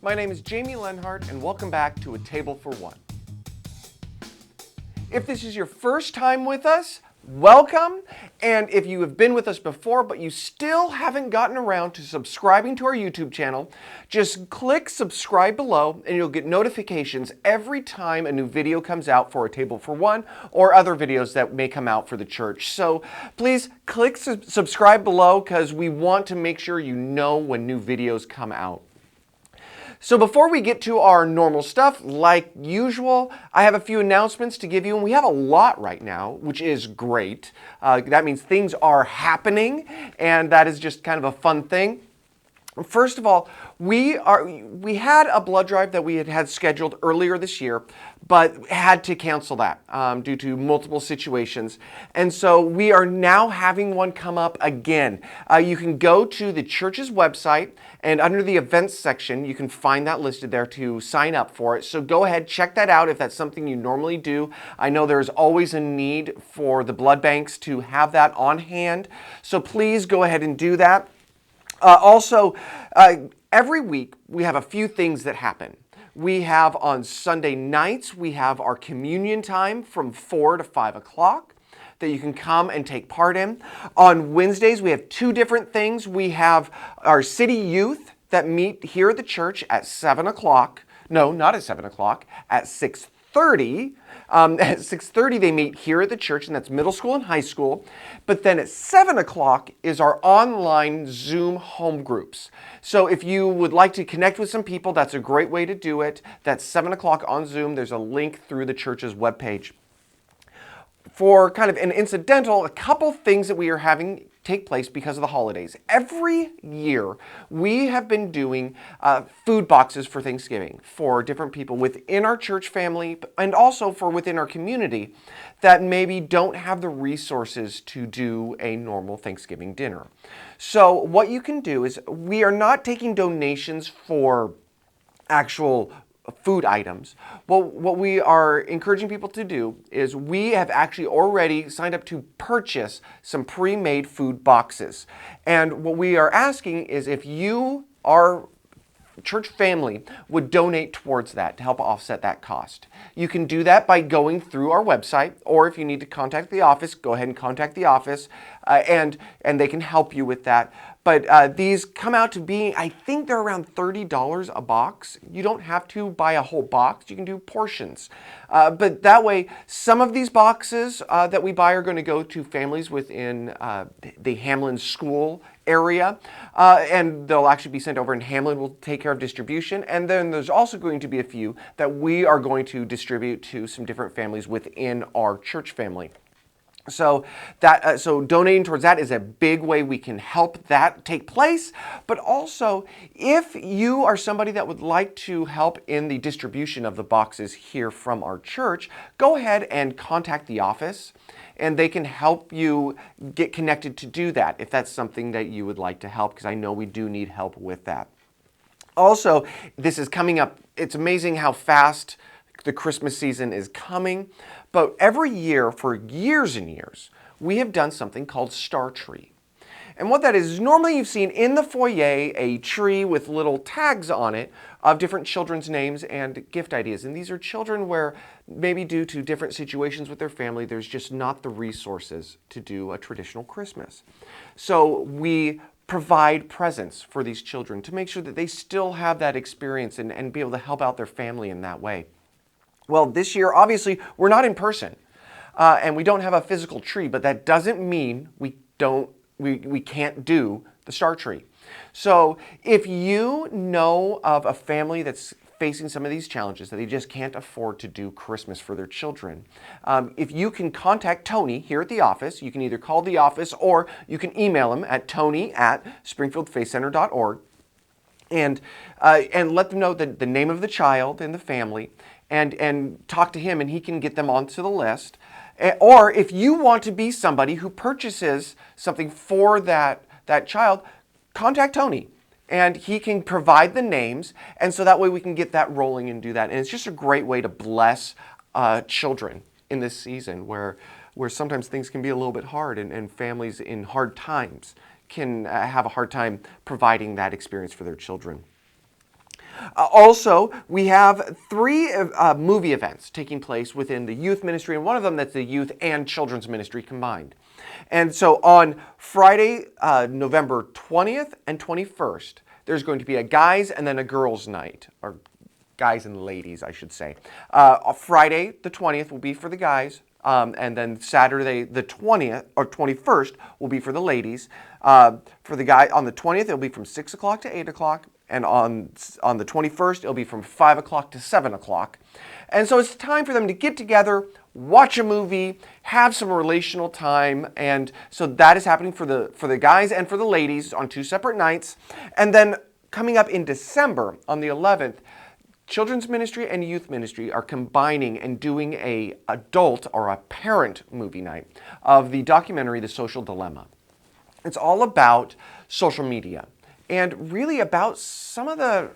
My name is Jamie Lenhart, and welcome back to A Table for One. If this is your first time with us, welcome. And if you have been with us before, but you still haven't gotten around to subscribing to our YouTube channel, just click subscribe below and you'll get notifications every time a new video comes out for A Table for One or other videos that may come out for the church. So please click subscribe below because we want to make sure you know when new videos come out. So before we get to our normal stuff, like usual, I have a few announcements to give you, and we have a lot right now, which is great. That means things are happening, and that is just kind of a fun thing. First of all, we had a blood drive that we had scheduled earlier this year, but had to cancel that due to multiple situations. And so we are now having one come up again. You can go to the church's website, and under the events section, you can find that listed there to sign up for it. So go ahead, check that out if that's something you normally do. I know there's always a need for the blood banks to have that on hand. So please go ahead and do that. Also, every week we have a few things that happen. We have on Sunday nights, we have our communion time from 4 to 5 o'clock that you can come and take part in. On Wednesdays, we have two different things. We have our city youth that meet here at the church at 7 o'clock. No, not at 7 o'clock, at 6:30. At 6:30 they meet here at the church, and that's middle school and high school. But then at 7 o'clock is our online Zoom home groups. So if you would like to connect with some people, that's a great way to do it. That's 7 o'clock on Zoom. There's a link through the church's webpage. For kind of an incidental, a couple things that we are having take place because of the holidays. Every year, we have been doing food boxes for Thanksgiving for different people within our church family and also for within our community that maybe don't have the resources to do a normal Thanksgiving dinner. So what you can do is we are not taking donations for actual food items. Well, what we are encouraging people to do is we have actually already signed up to purchase some pre-made food boxes. And what we are asking is if you, our church family, would donate towards that to help offset that cost. You can do that by going through our website, or if you need to contact the office, go ahead and contact the office, and they can help you with that. But these come out to be, I think they're around $30 a box. You don't have to buy a whole box. You can do portions. But that way, some of these boxes that we buy are going to go to families within the Hamlin school area, and they'll actually be sent over, and Hamlin will take care of distribution. And then there's also going to be a few that we are going to distribute to some different families within our church family. So so donating towards that is a big way we can help that take place. But also, if you are somebody that would like to help in the distribution of the boxes here from our church, go ahead and contact the office, and they can help you get connected to do that if that's something that you would like to help, because I know we do need help with that. Also, this is coming up. It's amazing how fast the Christmas season is coming. But every year, for years and years, we have done something called Star Tree. And what that is normally you've seen in the foyer a tree with little tags on it of different children's names and gift ideas. And these are children where maybe due to different situations with their family, there's just not the resources to do a traditional Christmas. So we provide presents for these children to make sure that they still have that experience and be able to help out their family in that way. Well, this year, obviously, we're not in person, and we don't have a physical tree, but that doesn't mean we can't do the Star Tree. So if you know of a family that's facing some of these challenges, that they just can't afford to do Christmas for their children, if you can contact Tony here at the office, you can either call the office or you can email him at tony@springfieldfaithcenter.org and let them know the name of the child and the family, and talk to him, and he can get them onto the list. Or if you want to be somebody who purchases something for that child, contact Tony, and he can provide the names, and so that way we can get that rolling and do that. And it's just a great way to bless children in this season where sometimes things can be a little bit hard, and families in hard times can have a hard time providing that experience for their children. Also, we have three movie events taking place within the youth ministry, and one of them that's the youth and children's ministry combined. And so on Friday, November 20th and 21st, there's going to be a guys and then a girls night, or guys and ladies, I should say. Friday, the 20th, will be for the guys, and then Saturday, the 20th or 21st, will be for the ladies. For the guy on the 20th, it'll be from 6 o'clock to 8 o'clock, and on the 21st, it'll be from 5 o'clock to 7 o'clock. And so it's time for them to get together, watch a movie, have some relational time, and so that is happening for the guys and for the ladies on two separate nights. And then coming up in December on the 11th, children's ministry and youth ministry are combining and doing a adult or a parent movie night of the documentary The Social Dilemma. It's all about social media and really about some of the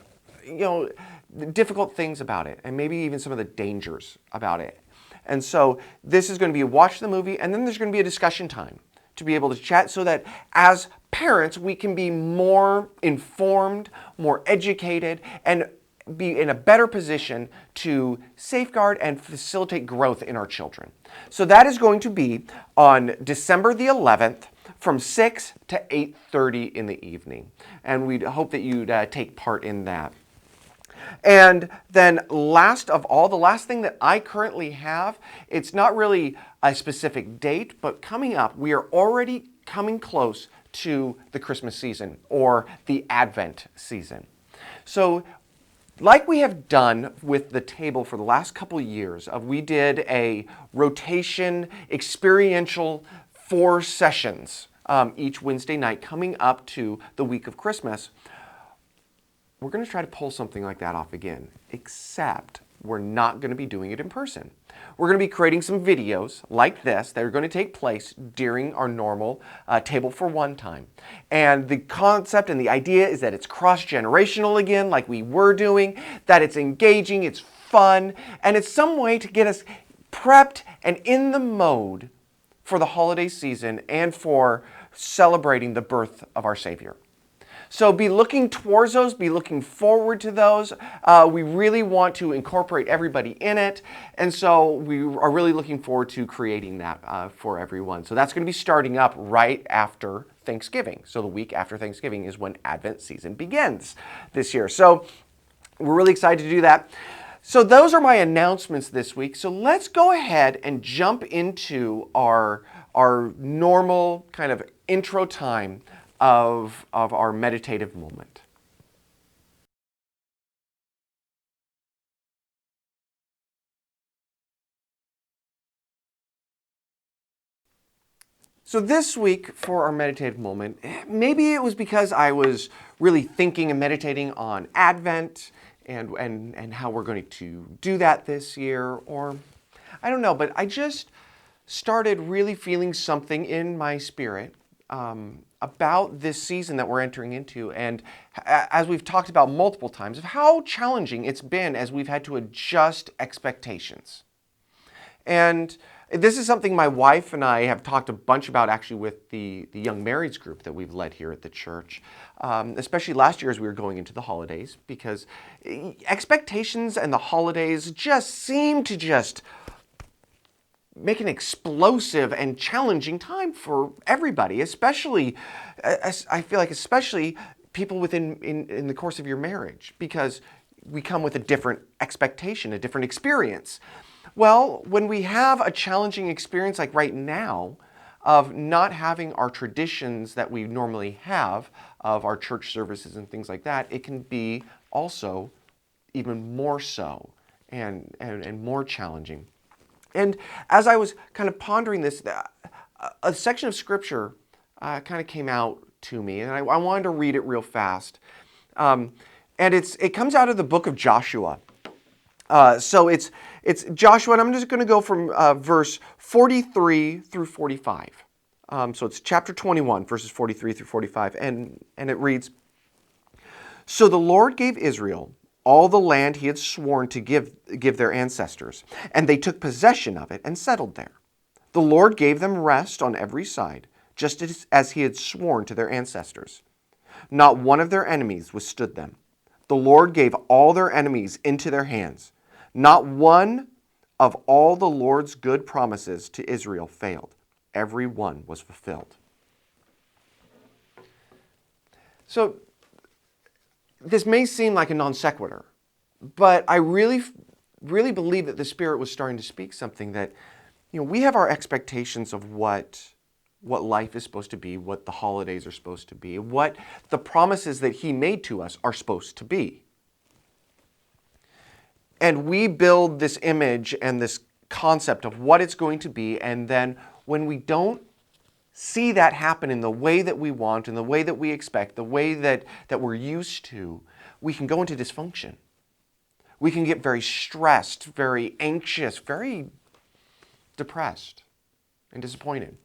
difficult things about it, and maybe even some of the dangers about it. And so this is going to be a watch the movie, and then there's going to be a discussion time to be able to chat so that as parents we can be more informed, more educated, and be in a better position to safeguard and facilitate growth in our children. So that is going to be on December the 11th from 6 to 8:30 in the evening. And we hope that you'd take part in that. And then last of all, the last thing that I currently have, it's not really a specific date, but coming up, we are already coming close to the Christmas season or the Advent season. So like we have done with the table for the last couple of years, we did a rotation experiential 4 sessions each Wednesday night coming up to the week of Christmas. We're going to try to pull something like that off again, except we're not going to be doing it in person. We're going to be creating some videos like this that are going to take place during our normal Table for One time. And the concept and the idea is that it's cross-generational again, like we were doing, that it's engaging, it's fun, and it's some way to get us prepped and in the mode for the holiday season and for celebrating the birth of our Savior. So be looking towards those, be looking forward to those. We really want to incorporate everybody in it. And so we are really looking forward to creating that for everyone. So that's going to be starting up right after Thanksgiving. So the week after Thanksgiving is when Advent season begins this year. So we're really excited to do that. So those are my announcements this week. So let's go ahead and jump into our normal kind of intro time of our meditative moment. So this week for our meditative moment, maybe it was because I was really thinking and meditating on Advent and how we're going to do that this year, or I don't know, but I just started really feeling something in my spirit about this season that we're entering into, and as we've talked about multiple times, of how challenging it's been as we've had to adjust expectations. And this is something my wife and I have talked a bunch about actually with the young marrieds group that we've led here at the church, especially last year as we were going into the holidays, because expectations and the holidays just seem to just make an explosive and challenging time for everybody, especially, I feel like, especially people in the course of your marriage, because we come with a different expectation, a different experience. Well, when we have a challenging experience like right now of not having our traditions that we normally have of our church services and things like that, it can be also even more so and more challenging. And as I was kind of pondering this, a section of scripture kind of came out to me, and I wanted to read it real fast. And it comes out of the book of Joshua. So it's Joshua, and I'm just going to go from verse 43 through 45. So it's chapter 21, verses 43 through 45, and it reads, "So the Lord gave Israel all the land he had sworn to give their ancestors, and they took possession of it and settled there. The Lord gave them rest on every side, just as he had sworn to their ancestors. Not one of their enemies withstood them. The Lord gave all their enemies into their hands. Not one of all the Lord's good promises to Israel failed. Every one was fulfilled. So, this may seem like a non sequitur, but I really believe that the Spirit was starting to speak something that, we have our expectations of what life is supposed to be, what the holidays are supposed to be, what the promises that He made to us are supposed to be. And we build this image and this concept of what it's going to be, and then when we don't see that happen in the way that we want, in the way that we expect, the way that we're used to, we can go into dysfunction. We can get very stressed, very anxious, very depressed and disappointed.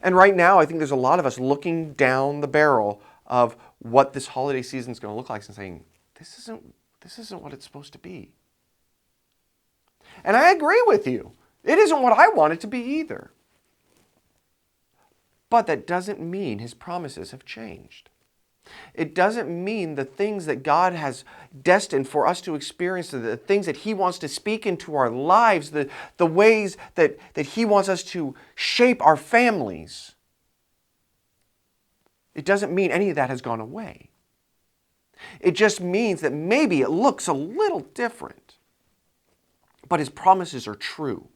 And right now, I think there's a lot of us looking down the barrel of what this holiday season is going to look like and saying, this isn't what it's supposed to be. And I agree with you. It isn't what I want it to be either. But that doesn't mean His promises have changed. It doesn't mean the things that God has destined for us to experience, the things that He wants to speak into our lives, the ways that He wants us to shape our families. It doesn't mean any of that has gone away. It just means that maybe it looks a little different. But His promises are true.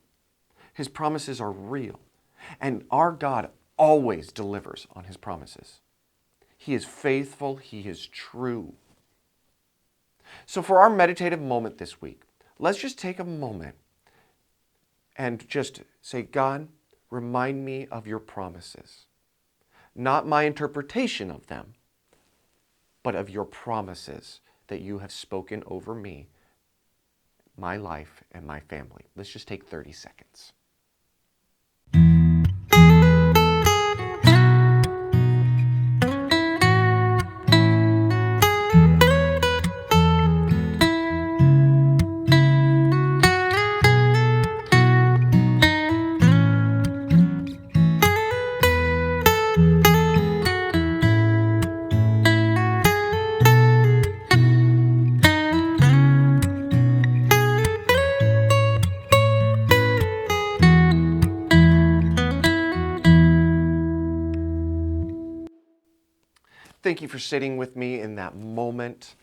His promises are real. And our God always delivers on His promises. He is faithful. He is true. So for our meditative moment this week, let's just take a moment and just say, God, remind me of your promises. Not my interpretation of them, but of your promises that you have spoken over me, my life, and my family. Let's just take 30 seconds. Thank you for sitting with me in that moment.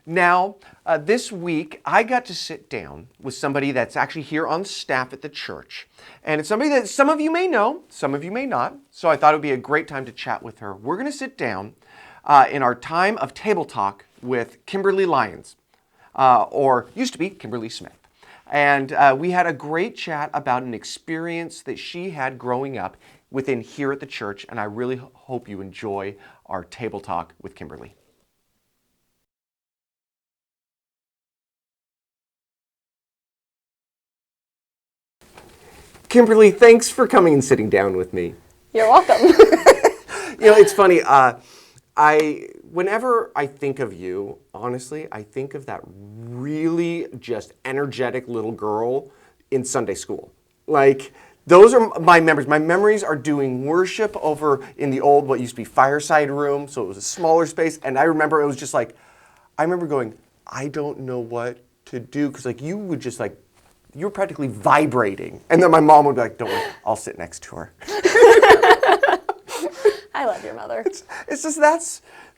Now, this week, I got to sit down with somebody that's actually here on staff at the church. And it's somebody that some of you may know, some of you may not. So I thought it would be a great time to chat with her. We're going to sit down in our time of table talk with Kimberly Lyons, or used to be Kimberly Smith. And we had a great chat about an experience that she had growing up within here at the church, and I really hope you enjoy our table talk with Kimberly. Kimberly, thanks for coming and sitting down with me. You're welcome. It's funny. Whenever I think of you, honestly, I think of that really just energetic little girl in Sunday school. Like, those are my memories. My memories are doing worship over in the old, what used to be fireside room, so it was a smaller space, and I remember it was just like, I remember going, I don't know what to do, because like you would just like, you were practically vibrating, and then my mom would be like, don't worry, I'll sit next to her. I love your mother. It's just,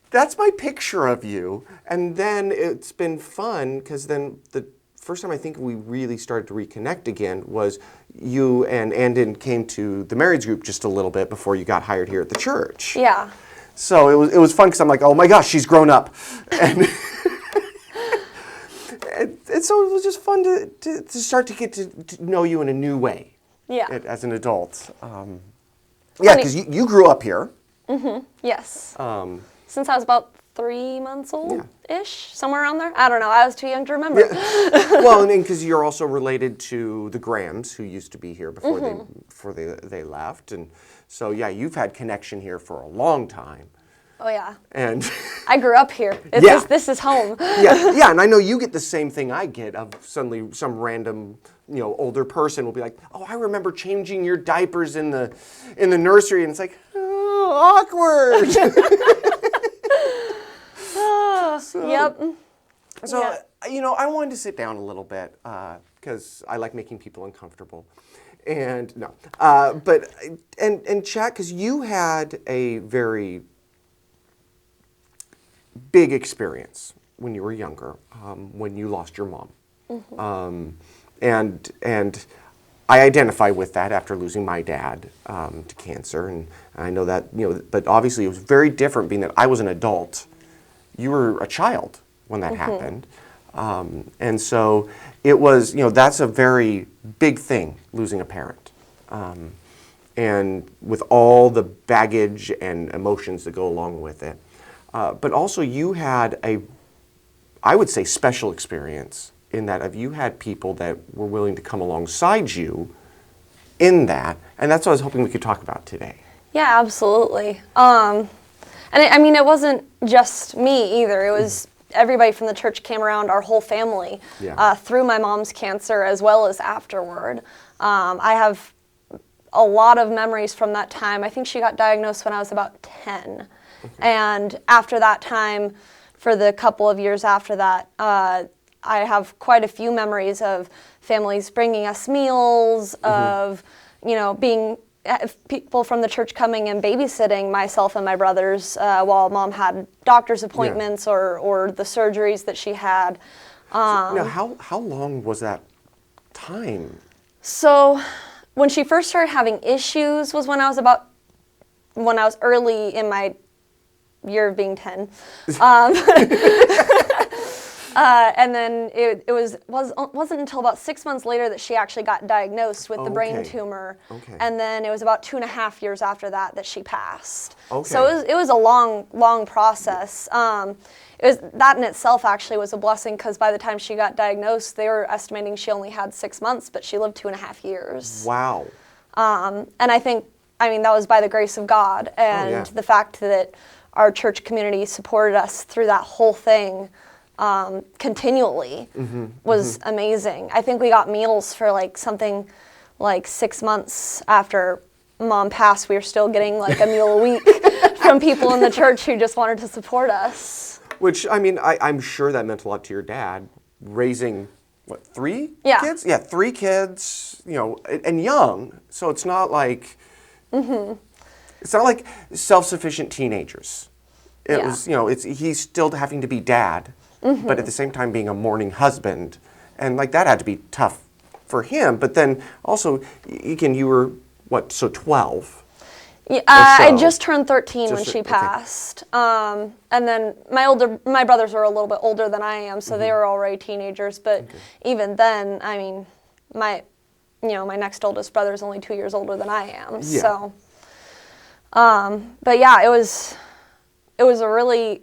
that's my picture of you, and then it's been fun, because then the first time I think we really started to reconnect again was you and Andon came to the marriage group just a little bit before you got hired here at the church. Yeah. So it was fun because I'm like, oh my gosh, she's grown up. And, and so it was just fun to start to get to know you in a new way. Yeah. As an adult. Yeah, because you grew up here. Mm-hmm. Yes. Since I was about 3 months old-ish, somewhere around there. I don't know. I was too young to remember. Yeah. Well, and because you're also related to the Grahams, who used to be here before they left, and so yeah, you've had connection here for a long time. Oh yeah. And I grew up here. This is home. Yeah, and I know you get the same thing I get of suddenly some random older person will be like, oh, I remember changing your diapers in the nursery, and it's like, oh, awkward. Yep. So, Yeah. I wanted to sit down a little bit because I like making people uncomfortable. And no, but chat, because you had a very big experience when you were younger, when you lost your mom. And I identify with that after losing my dad to cancer. And I know that, but obviously it was very different being that I was an adult. You were a child when that happened. And so it was, that's a very big thing, losing a parent. And with all the baggage and emotions that go along with it. But also you had I would say, special experience in that if you had people that were willing to come alongside you in that. And that's what I was hoping we could talk about today. Yeah, absolutely. And it wasn't just me either. It was everybody from the church came around, our whole family, through my mom's cancer as well as afterward. I have a lot of memories from that time. I think she got diagnosed when I was about 10. Okay. And after that time, for the couple of years after that, I have quite a few memories of families bringing us meals, of, being people from the church coming and babysitting myself and my brothers while Mom had doctor's appointments or the surgeries that she had. Now, how long was that time? So when she first started having issues was when I was early in my year of being 10. And then it wasn't until about 6 months later that she actually got diagnosed with the brain tumor. Okay. And then it was about 2.5 years after that she passed. Okay. So it was a long process. That in itself actually was a blessing because by the time she got diagnosed, they were estimating she only had 6 months, but she lived 2.5 years. Wow. And I think, that was by the grace of God and the fact that our church community supported us through that whole thing continually was amazing. I think we got meals for something like 6 months after Mom passed. We were still getting a meal a week from people in the church who just wanted to support us. Which, I'm sure that meant a lot to your dad, raising, 3 kids? Yeah, 3 kids, and young. So it's not like, it's not like self-sufficient teenagers. It was, he's still having to be dad, but at the same time being a mourning husband. And that had to be tough for him. But then also, you were, 12? Yeah, I just turned 13 when she passed. And then my brothers are a little bit older than I am, so they were already teenagers. But even then, my next oldest brother is only 2 years older than I am. Yeah. So, but yeah, it was a really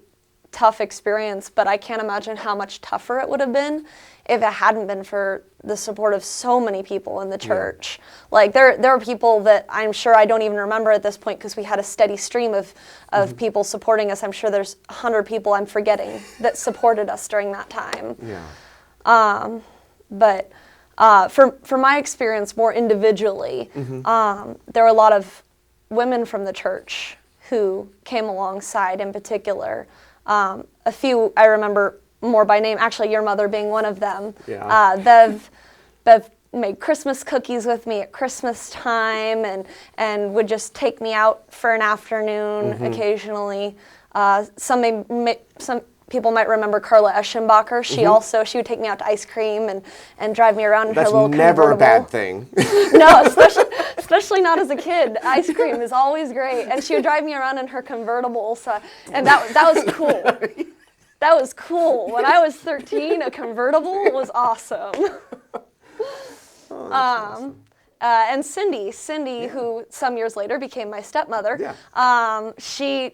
tough experience, but I can't imagine how much tougher it would have been if it hadn't been for the support of so many people in the church. There are people that I'm sure I don't even remember at this point because we had a steady stream of people supporting us. I'm sure there's 100 people I'm forgetting that supported us during that time. Yeah. But for my experience more individually, there were a lot of women from the church who came alongside in particular. A few I remember more by name, actually your mother being one of them. Yeah. Bev made Christmas cookies with me at Christmas time and would just take me out for an afternoon occasionally. Some people might remember Carla Eschenbacher. She would take me out to ice cream and drive me around in her little convertible. That's never a bad thing. No, especially not as a kid. Ice cream is always great. And she would drive me around in her convertible. And that was cool. That was cool. When I was 13, a convertible was awesome. Awesome. And Cindy, who some years later became my stepmother, she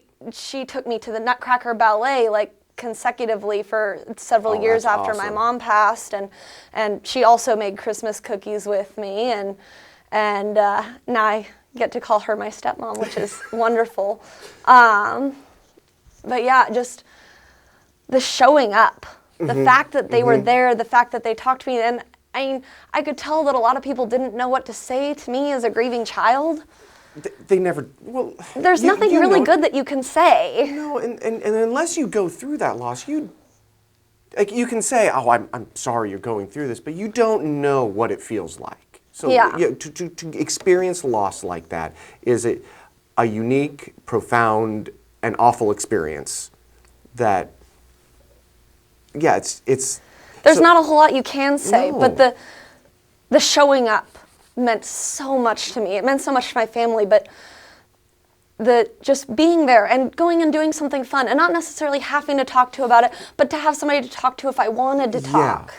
took me to the Nutcracker Ballet consecutively for several years after awesome. My mom passed, and she also made Christmas cookies with me, and now I get to call her my stepmom, which is wonderful. But yeah, just the showing up, the fact that they were there, the fact that they talked to me, and I could tell that a lot of people didn't know what to say to me as a grieving child. They never, well... There's nothing really good that you can say. No, and unless you go through that loss, like you can say, oh, I'm sorry you're going through this, but you don't know what it feels like. So to experience loss like that is a unique, profound, and awful experience that, yeah, it's... There's not a whole lot you can say, but the showing up meant so much to me. It meant so much to my family, but the just being there and going and doing something fun and not necessarily having to talk to about it, but to have somebody to talk to if I wanted to talk.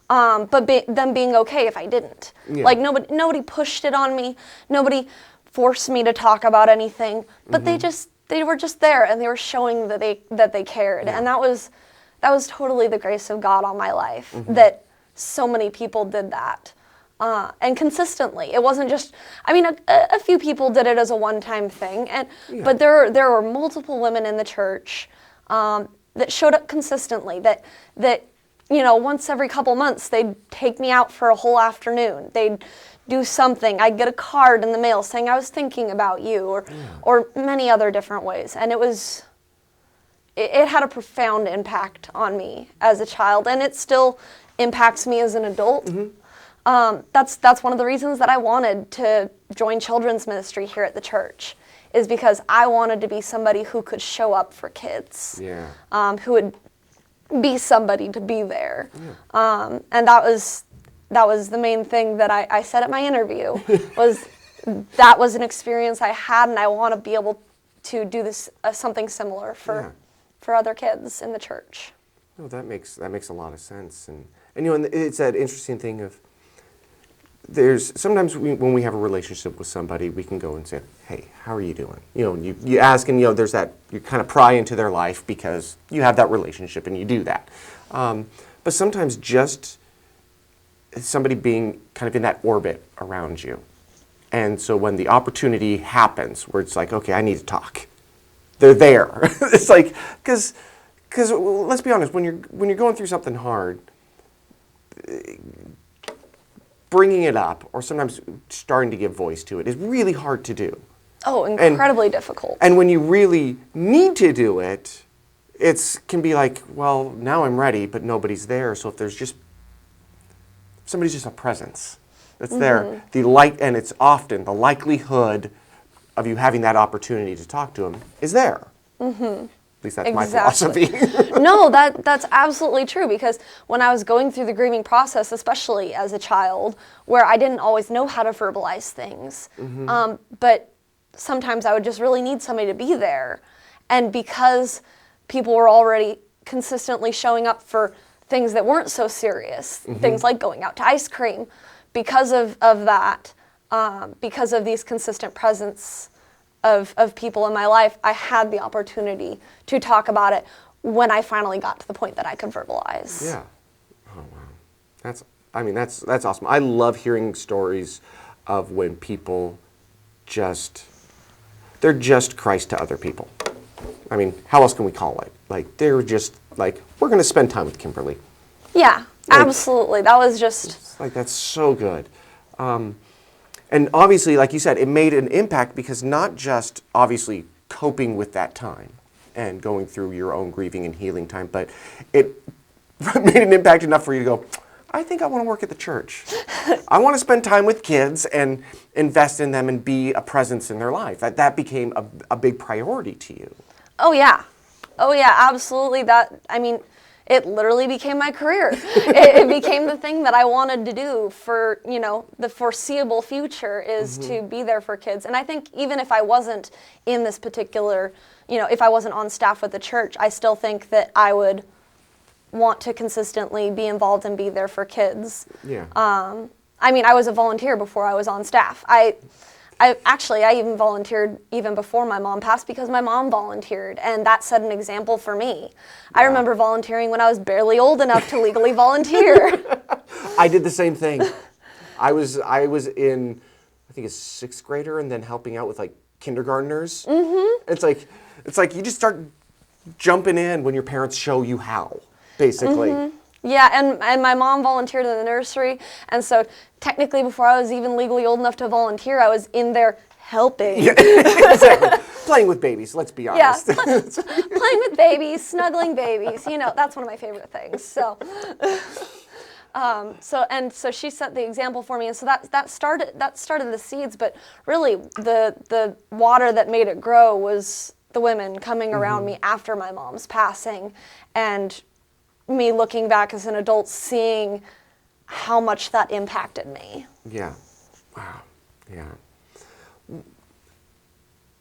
But them being okay if I didn't. Yeah. Like nobody pushed it on me. Nobody forced me to talk about anything. But they were just there and they were showing that they cared. Yeah. And that was totally the grace of God on my life, that so many people did that. And consistently. It wasn't just, I mean, a few people did it as a one-time thing, but there were multiple women in the church that showed up consistently, that once every couple months they'd take me out for a whole afternoon. They'd do something. I'd get a card in the mail saying I was thinking about you, or many other different ways. And it had a profound impact on me as a child, and it still impacts me as an adult. That's one of the reasons that I wanted to join children's ministry here at the church, is because I wanted to be somebody who could show up for kids, who would be somebody to be there. And that was the main thing that I said at my interview, was that was an experience I had, and I want to be able to do this something similar for other kids in the church. No, that makes a lot of sense, and it's that interesting thing of, there's sometimes when we have a relationship with somebody, we can go and say, hey, how are you doing? You ask, and there's that, you kind of pry into their life because you have that relationship and you do that. But sometimes just somebody being kind of in that orbit around you. And so when the opportunity happens where it's like, okay, I need to talk, they're there. It's like, because let's be honest, when you're going through something hard, bringing it up, or sometimes starting to give voice to it, is really hard to do. Oh, incredibly difficult. And when you really need to do it, it can be like, well, now I'm ready, but nobody's there. So if there's just, somebody's just a presence that's there, and it's often the likelihood of you having that opportunity to talk to them is there. At least that's my philosophy. No, that's absolutely true, because when I was going through the grieving process, especially as a child, where I didn't always know how to verbalize things, but sometimes I would just really need somebody to be there. And because people were already consistently showing up for things that weren't so serious, things like going out to ice cream, because of that, because of these consistent presence of people in my life, I had the opportunity to talk about it when I finally got to the point that I could verbalize. Yeah. Oh, wow. That's awesome. I love hearing stories of when people they're just Christ to other people. I mean, how else can we call it? Like, they're just like, we're going to spend time with Kimberly. Yeah, absolutely. That was just... Like, that's so good. And obviously, like you said, it made an impact, because not just obviously coping with that time and going through your own grieving and healing time, but it made an impact enough for you to go, I think I want to work at the church. I want to spend time with kids and invest in them and be a presence in their life. That became a big priority to you. Oh, yeah. Oh, yeah, absolutely. It literally became my career. It became the thing that I wanted to do for, the foreseeable future, is to be there for kids. And I think even if I wasn't in this particular, if I wasn't on staff with the church, I still think that I would want to consistently be involved and be there for kids. Yeah. I was a volunteer before I was on staff. I even volunteered even before my mom passed, because my mom volunteered, and that set an example for me. I remember volunteering when I was barely old enough to legally volunteer. I did the same thing. I was in, I think, a 6th grader, and then helping out with like kindergartners. It's like you just start jumping in when your parents show you how, basically. Yeah, and my mom volunteered in the nursery, and so technically before I was even legally old enough to volunteer, I was in there helping. Yeah, exactly. Playing with babies, let's be honest. Yeah, playing with babies, snuggling babies, that's one of my favorite things. So, so she set the example for me, and so that started the seeds. But really, the water that made it grow was the women coming around me after my mom's passing, and me looking back as an adult, seeing how much that impacted me. Yeah. Wow. Yeah.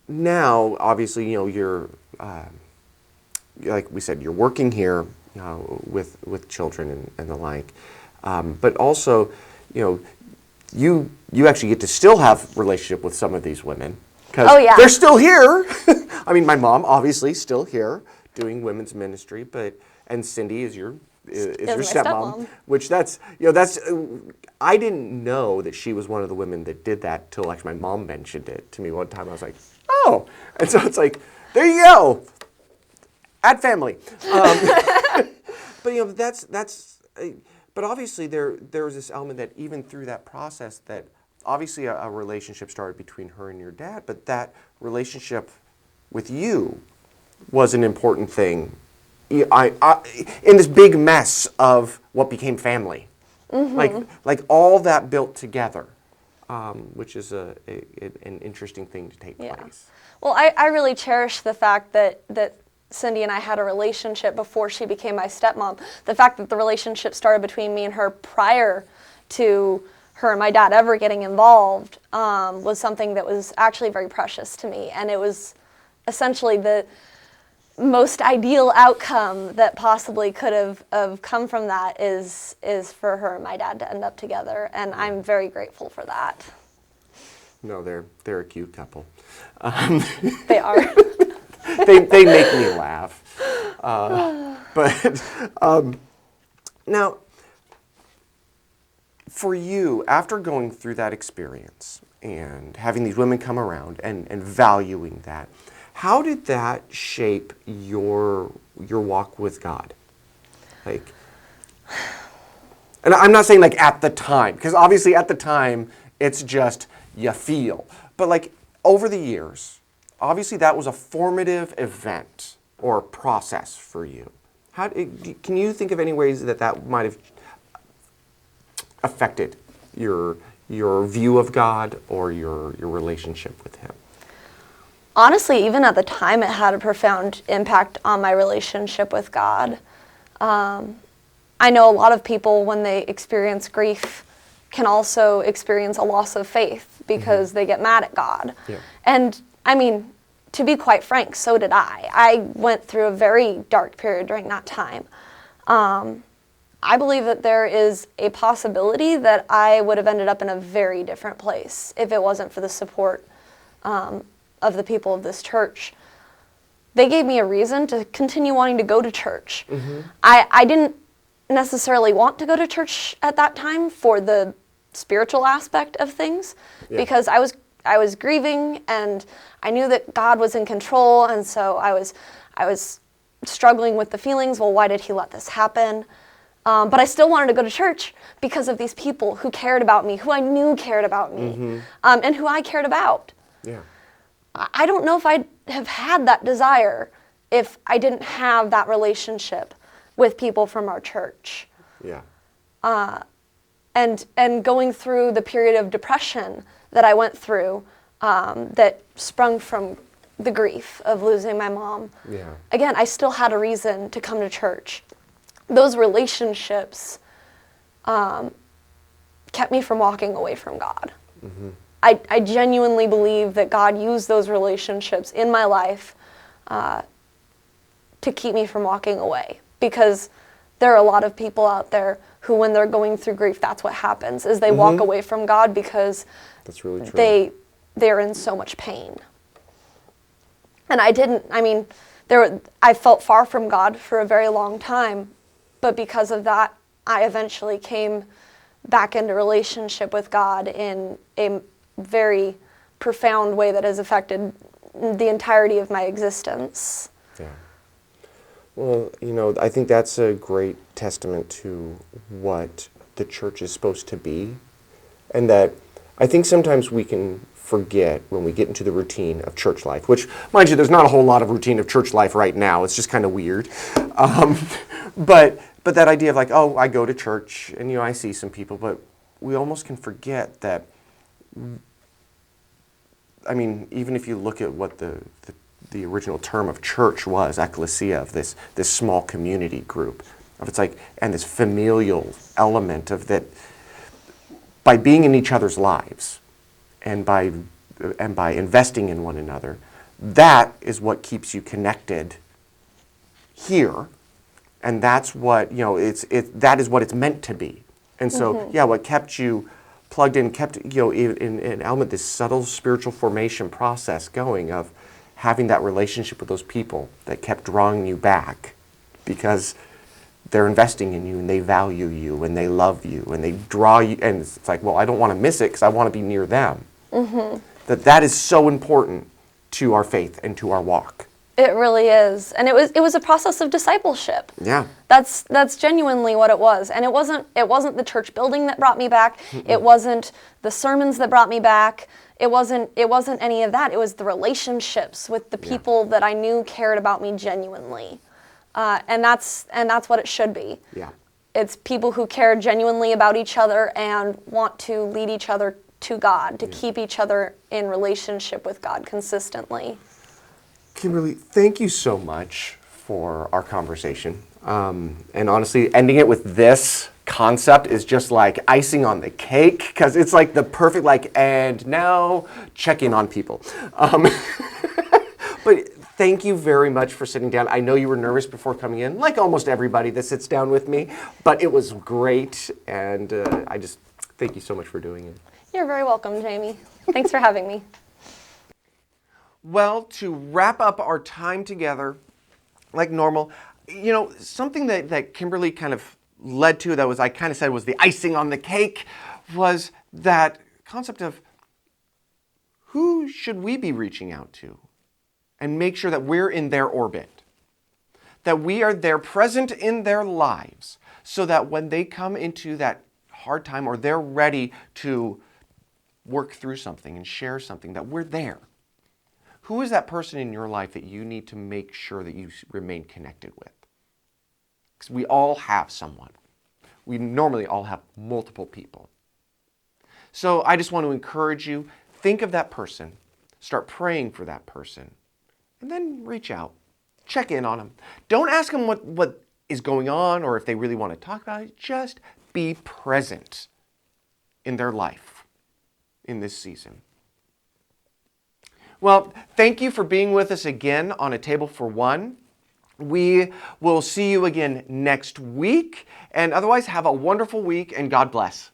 Now, obviously, you're, like we said, you're working here with children and the like, but also, you actually get to still have relationship with some of these women because they're still here. I mean, my mom obviously still here doing women's ministry, and Cindy is your stepmom, which that's I didn't know that she was one of the women that did that till actually my mom mentioned it to me one time. I was like, oh, and so it's like, there you go, add family. But but obviously there's this element that even through that process that obviously a relationship started between her and your dad, but that relationship with you was an important thing. In this big mess of what became family, like all that built together, which is an interesting thing to take place. Well, I really cherish the fact that Cindy and I had a relationship before she became my stepmom. The fact that the relationship started between me and her prior to her and my dad ever getting involved was something that was actually very precious to me, and it was essentially the most ideal outcome that possibly could have come from that is for her and my dad to end up together, and I'm very grateful for that. No, they're a cute couple. They are. they make me laugh. But now, for you, after going through that experience and having these women come around and valuing that, how did that shape your walk with God? And I'm not saying at the time, because obviously at the time it's just you feel. But over the years, obviously that was a formative event or process for you. Can you think of any ways that might have affected your view of God or your relationship with Him? Honestly, even at the time, it had a profound impact on my relationship with God. I know a lot of people, when they experience grief, can also experience a loss of faith because they get mad at God. Yeah. And I mean, to be quite frank, so did I. I went through a very dark period during that time. I believe that there is a possibility that I would have ended up in a very different place if it wasn't for the support of the people of this church. They gave me a reason to continue wanting to go to church. I didn't necessarily want to go to church at that time for the spiritual aspect of things, because I was grieving and I knew that God was in control, and so I was struggling with the feelings. Well, why did He let this happen? But I still wanted to go to church because of these people who cared about me, who I knew cared about me, and who I cared about. Yeah. I don't know if I'd have had that desire if I didn't have that relationship with people from our church. Yeah. And going through the period of depression that I went through, that sprung from the grief of losing my mom. Yeah. Again, I still had a reason to come to church. Those relationships kept me from walking away from God. I genuinely believe that God used those relationships in my life to keep me from walking away, because there are a lot of people out there who, when they're going through grief, that's what happens, is they walk away from God because that's really true. They're in so much pain. And I didn't. I mean, I felt far from God for a very long time, but because of that, I eventually came back into relationship with God in a very profound way that has affected the entirety of my existence. Yeah. Well, I think that's a great testament to what the church is supposed to be, and that I think sometimes we can forget when we get into the routine of church life, which, mind you, there's not a whole lot of routine of church life right now. It's just kind of weird. But that idea of like, oh, I go to church and, I see some people, but we almost can forget that, even if you look at what the original term of church was, ecclesia, of this small community group, of it's like, and this familial element of that, by being in each other's lives and by investing in one another, that is what keeps you connected here, and that's what, that is what it's meant to be. And so, what kept you plugged in, kept, in an element, this subtle spiritual formation process going of having that relationship with those people that kept drawing you back because they're investing in you and they value you and they love you and they draw you, and it's like, well, I don't want to miss it because I want to be near them. That is so important to our faith and to our walk. It really is. And it was a process of discipleship. Yeah. That's genuinely what it was. And it wasn't the church building that brought me back. It wasn't the sermons that brought me back. It wasn't any of that. It was the relationships with the people that I knew cared about me genuinely. And that's what it should be. Yeah. It's people who care genuinely about each other and want to lead each other to God, to keep each other in relationship with God consistently. Kimberly, thank you so much for our conversation. And honestly, ending it with this concept is just like icing on the cake, because it's like the perfect, and now check in on people. But thank you very much for sitting down. I know you were nervous before coming in, like almost everybody that sits down with me, but it was great, and I just thank you so much for doing it. You're very welcome, Jamie. Thanks for having me. Well, to wrap up our time together, like normal, something that Kimberly kind of led to, that was, I kind of said was the icing on the cake, was that concept of who should we be reaching out to and make sure that we're in their orbit, that we are there present in their lives so that when they come into that hard time or they're ready to work through something and share something, that we're there. Who is that person in your life that you need to make sure that you remain connected with? Because we all have someone. We normally all have multiple people. So I just want to encourage you, think of that person, start praying for that person, and then reach out. Check in on them. Don't ask them what is going on or if they really want to talk about it. Just be present in their life in this season. Well, thank you for being with us again on A Table for One. We will see you again next week. And otherwise, have a wonderful week and God bless.